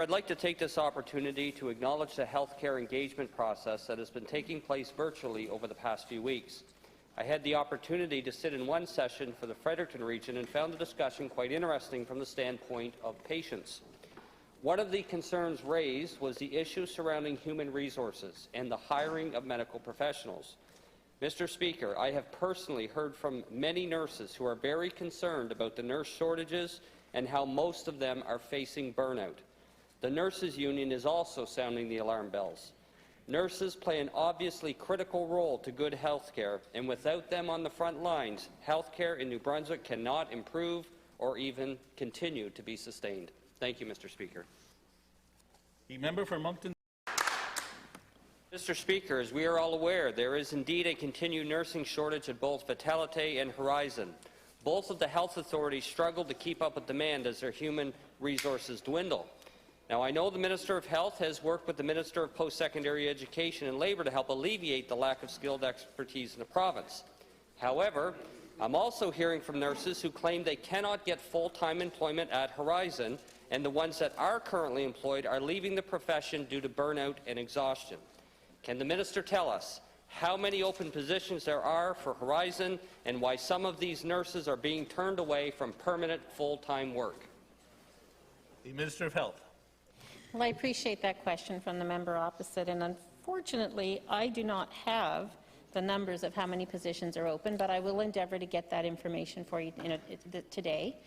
I'd like to take this opportunity to acknowledge the healthcare engagement process that has been taking place virtually over the past few weeks. I had the opportunity to sit in one session for the Fredericton region and found the discussion quite interesting from the standpoint of patients. One of the concerns raised was the issue surrounding human resources and the hiring of medical professionals. Mr. Speaker, I have personally heard from many nurses who are very concerned about the nurse shortages and how most of them are facing burnout. The Nurses' Union is also sounding the alarm bells. Nurses play an obviously critical role to good health care, and without them on the front lines, health care in New Brunswick cannot improve or even continue to be sustained. Thank you, Mr. Speaker. The member for Moncton. Mr. Speaker, as we are all aware, there is indeed a continued nursing shortage at both Vitalite and Horizon. Both of the health authorities struggle to keep up with demand as their human resources dwindle. Now, I know the Minister of Health has worked with the Minister of Post-Secondary Education and Labour to help alleviate the lack of skilled expertise in the province. However, I'm also hearing from nurses who claim they cannot get full-time employment at Horizon, and the ones that are currently employed are leaving the profession due to burnout and exhaustion. Can the Minister tell us how many open positions there are for Horizon and why some of these nurses are being turned away from permanent full-time work? The Minister of Health. Well, I appreciate that question from the member opposite, and unfortunately, I do not have the numbers of how many positions are open, but I will endeavour to get that information for you today.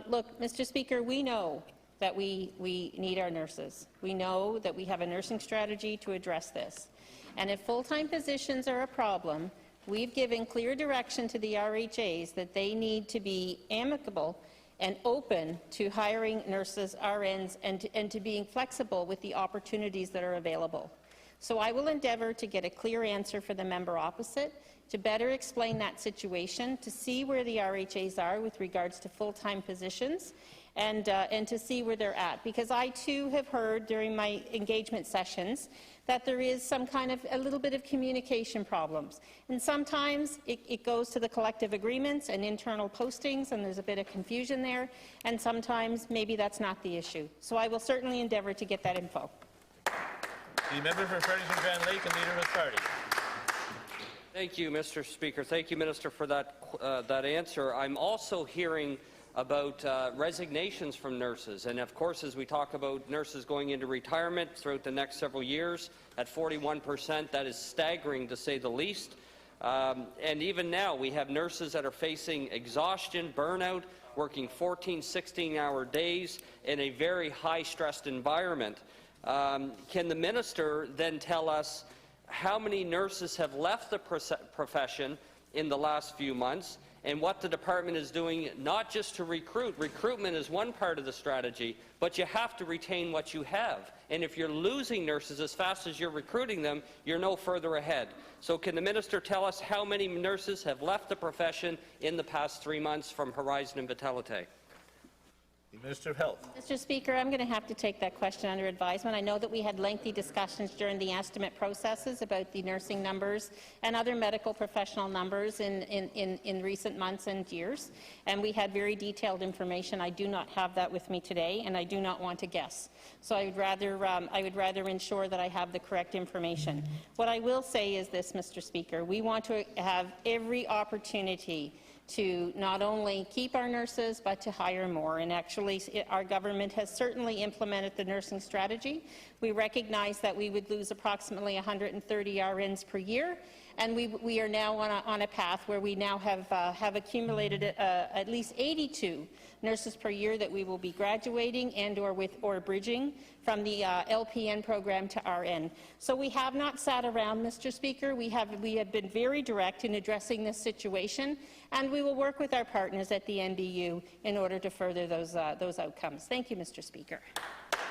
Look, Mr. Speaker, we know that we need our nurses. We know that we have a nursing strategy to address this. And if full-time positions are a problem, we've given clear direction to the RHAs that they need to be amicable and open to hiring nurses, RNs, and to being flexible with the opportunities that are available. So I will endeavour to get a clear answer for the member opposite, to better explain that situation, to see where the RHAs are with regards to full-time positions, and to see where they're at. Because I too have heard during my engagement sessions that there is some kind of a little bit of communication problems. And sometimes it goes to the collective agreements and internal postings, and there's a bit of confusion there, and sometimes maybe that's not the issue. So I will certainly endeavour to get that info. The member for Fredericton Grand Lake and Leader of his party. Thank you, Mr. Speaker. Thank you, Minister, for that answer. I'm also hearing about resignations from nurses. And of course, as we talk about nurses going into retirement throughout the next several years, at 41%, that is staggering to say the least. And even now, we have nurses that are facing exhaustion, burnout, working 14, 16-hour days in a very high-stressed environment. Can the minister then tell us how many nurses have left the profession in the last few months, and what the department is doing, not just to recruit. Recruitment is one part of the strategy, but you have to retain what you have. And if you're losing nurses as fast as you're recruiting them, you're no further ahead. So can the minister tell us how many nurses have left the profession in the past 3 months from Horizon and Vitalite? The Minister of Health. Mr. Speaker, I'm going to have to take that question under advisement. I know that we had lengthy discussions during the estimate processes about the nursing numbers and other medical professional numbers in recent months and years, and we had very detailed information. I do not have that with me today, and I do not want to guess. So I would rather ensure that I have the correct information. What I will say is this, Mr. Speaker, we want to have every opportunity to not only keep our nurses, but to hire more. And actually, our government has certainly implemented the nursing strategy. We recognize that we would lose approximately 130 RNs per year, and we are now on a path where we now have accumulated at least 82 nurses per year that we will be graduating and or bridging from the LPN program to RN. So we have not sat around, Mr. Speaker. We have been very direct in addressing this situation, and we will work with our partners at the NDU in order to further those outcomes. Thank you, Mr. Speaker.